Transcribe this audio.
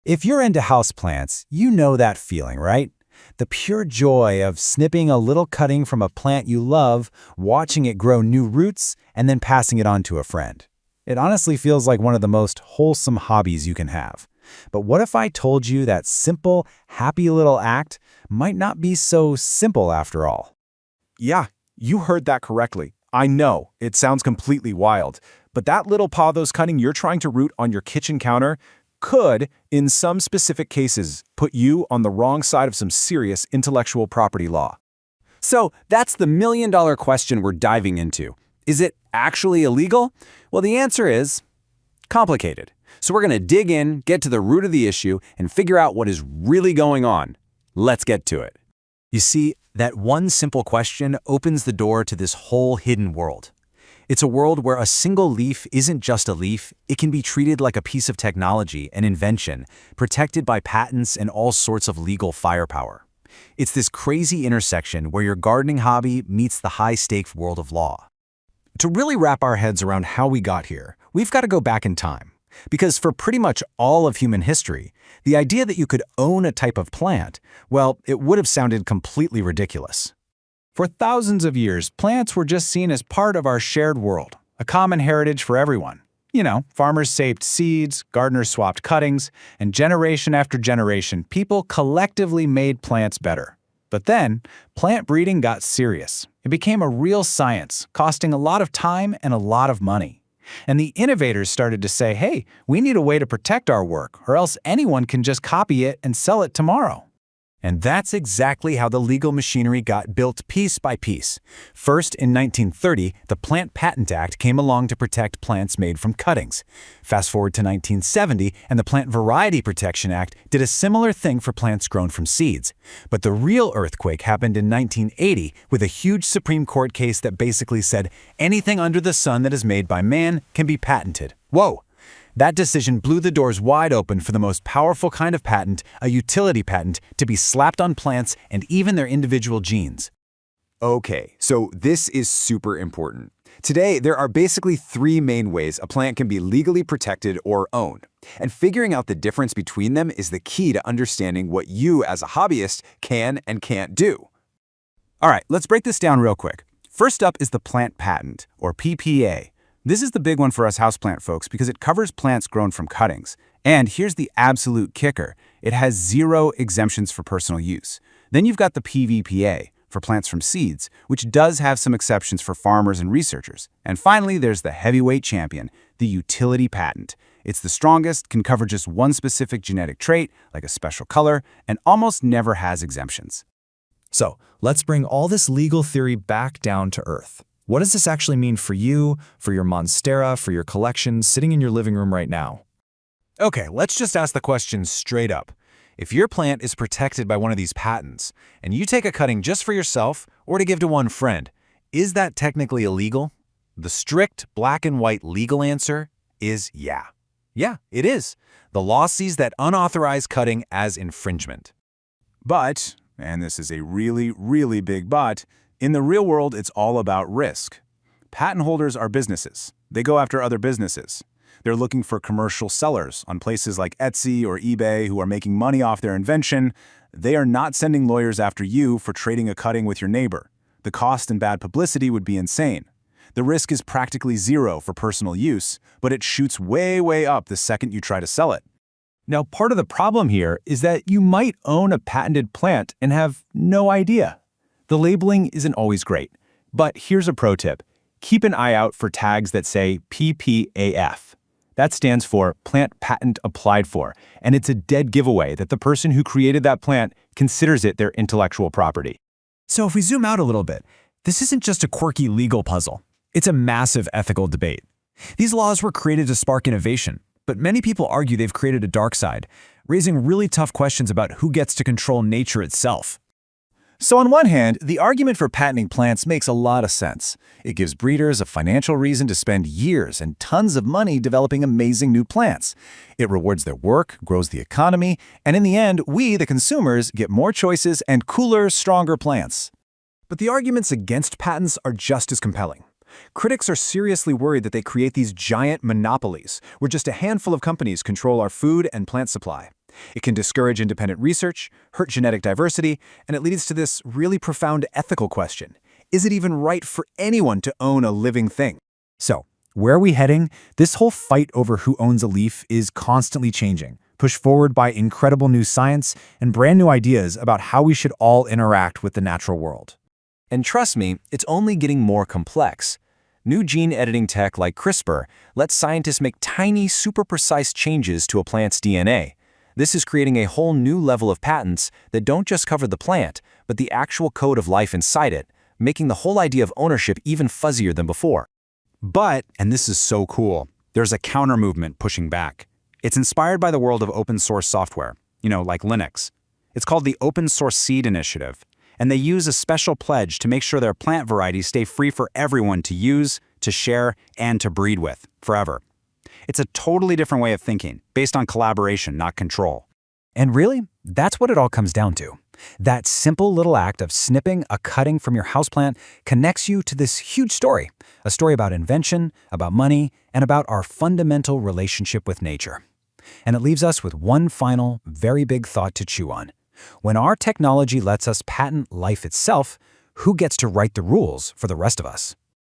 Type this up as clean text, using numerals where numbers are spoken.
If you're into houseplants, you know that feeling, right? The pure joy of snipping a little cutting from a plant you love, watching it grow new roots, and then passing it on to a friend. It honestly feels like one of the most wholesome hobbies you can have. But what if I told you that simple, happy little act might not be so simple after all? Yeah, you heard that correctly. I know, it sounds completely wild, but that little pothos cutting you're trying to root on your kitchen counter could, in some specific cases, put you on the wrong side of some serious intellectual property law. So that's the million-dollar question we're diving into. Is it actually illegal? Well, the answer is complicated. So we're going to dig in, get to the root of the issue, and figure out what is really going on. Let's get to it. You see, that one simple question opens the door to this whole hidden world. It's a world where a single leaf isn't just a leaf, it can be treated like a piece of technology, an invention, protected by patents and all sorts of legal firepower. It's this crazy intersection where your gardening hobby meets the high-stakes world of law. To really wrap our heads around how we got here, we've got to go back in time. Because for pretty much all of human history, the idea that you could own a type of plant, well, it would have sounded completely ridiculous. For thousands of years, plants were just seen as part of our shared world, a common heritage for everyone. You know, farmers saved seeds, gardeners swapped cuttings, and generation after generation, people collectively made plants better. But then, plant breeding got serious. It became a real science, costing a lot of time and a lot of money. And the innovators started to say, hey, we need a way to protect our work, or else anyone can just copy it and sell it tomorrow. And that's exactly how the legal machinery got built piece by piece. First, in 1930, the Plant Patent Act came along to protect plants made from cuttings. Fast forward to 1970, and the Plant Variety Protection Act did a similar thing for plants grown from seeds. But the real earthquake happened in 1980 with a huge Supreme Court case that basically said anything under the sun that is made by man can be patented. Whoa! That decision blew the doors wide open for the most powerful kind of patent, a utility patent, to be slapped on plants and even their individual genes. Okay, so this is super important. Today, there are basically three main ways a plant can be legally protected or owned. And figuring out the difference between them is the key to understanding what you, as a hobbyist, can and can't do. All right, let's break this down real quick. First up is the plant patent, or PPA. This is the big one for us houseplant folks because it covers plants grown from cuttings. And here's the absolute kicker. It has 0 exemptions for personal use. Then you've got the PVPA, for plants from seeds, which does have some exceptions for farmers and researchers. And finally, there's the heavyweight champion, the utility patent. It's the strongest, can cover just one specific genetic trait, like a special color, and almost never has exemptions. So, let's bring all this legal theory back down to earth. What does this actually mean for you, for your monstera, for your collection sitting in your living room right now? Okay, let's just ask the question straight up. If your plant is protected by one of these patents, and you take a cutting just for yourself or to give to one friend, is that technically illegal? The strict black and white legal answer is yeah. Yeah, it is. The law sees that unauthorized cutting as infringement. But, and this is a really, really big but, in the real world, it's all about risk. Patent holders are businesses. They go after other businesses. They're looking for commercial sellers on places like Etsy or eBay who are making money off their invention. They are not sending lawyers after you for trading a cutting with your neighbor. The cost and bad publicity would be insane. The risk is practically 0 for personal use, but it shoots way, way up the second you try to sell it. Now, part of the problem here is that you might own a patented plant and have no idea. The labeling isn't always great, but here's a pro tip. Keep an eye out for tags that say PPAF. That stands for Plant Patent Applied For, and it's a dead giveaway that the person who created that plant considers it their intellectual property. So if we zoom out a little bit, this isn't just a quirky legal puzzle. It's a massive ethical debate. These laws were created to spark innovation, but many people argue they've created a dark side, raising really tough questions about who gets to control nature itself. So on one hand, the argument for patenting plants makes a lot of sense. It gives breeders a financial reason to spend years and tons of money developing amazing new plants. It rewards their work, grows the economy, and in the end, we, the consumers, get more choices and cooler, stronger plants. But the arguments against patents are just as compelling. Critics are seriously worried that they create these giant monopolies, where just a handful of companies control our food and plant supply. It can discourage independent research, hurt genetic diversity, and it leads to this really profound ethical question. Is it even right for anyone to own a living thing? So, where are we heading? This whole fight over who owns a leaf is constantly changing, pushed forward by incredible new science and brand new ideas about how we should all interact with the natural world. And trust me, it's only getting more complex. New gene editing tech like CRISPR lets scientists make tiny, super precise changes to a plant's DNA. This is creating a whole new level of patents that don't just cover the plant, but the actual code of life inside it, making the whole idea of ownership even fuzzier than before. But, and this is so cool, there's a counter-movement pushing back. It's inspired by the world of open-source software, like Linux. It's called the Open Source Seed Initiative, and they use a special pledge to make sure their plant varieties stay free for everyone to use, to share, and to breed with, forever. It's a totally different way of thinking, based on collaboration, not control. And really, that's what it all comes down to. That simple little act of snipping a cutting from your houseplant connects you to this huge story, a story about invention, about money, and about our fundamental relationship with nature. And it leaves us with one final, very big thought to chew on. When our technology lets us patent life itself, who gets to write the rules for the rest of us?